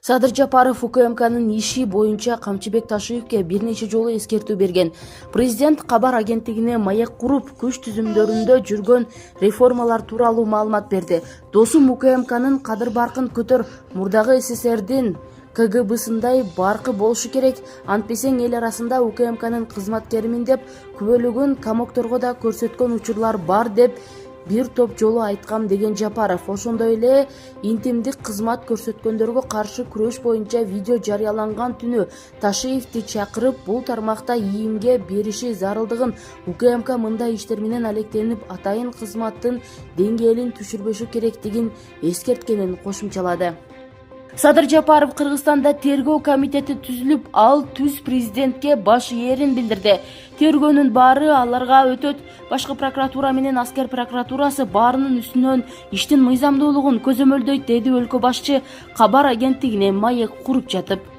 Садыр Жапаров УКМКнын иши боюнча Камчыбек Ташиевке бир нече жолу эскертүү берген. Президент кабар агенттигине маек куруп, күч түзүмдөрүндө жүргөн реформалар тууралуу маалымат берди. Досум УКМКнын кадыр баркын көтөр, мурдагы СССРдин КГБсындай баркы болушу керек. Антпесең эл арасында УКМКнын кызматкеримин деп күбөлөгөн камокторго да көрсөткөн учурлар бар деп бир топ жолу айткам деген Жапаров. Ошондой эле интимдик кызмат көрсөткөндөргө каршы күрөш боюнча видео жарыяланган түнү Ташиевди чакырып, бул тармакта ийимге бериши зарылдыгын, УКМК мындай иштер менен алектенип, атайын кызматтын деңгээлин түшүрбөшү керектигин эскерткенин кошумчалады. Садыр Жапаров Кыргызстанда тергөө комитети түзүлүп, ал түз президентке баш ээрин билдирди. Тергөөнүн баары аларга өтөт. Башкы прокуратура менен аскер прокуратурасы баарынын үстүнөн иштин мыйзамдуулугун көзөмөлдөйт, деди өлкө башчы кабар агенттигине маек куруп жатып.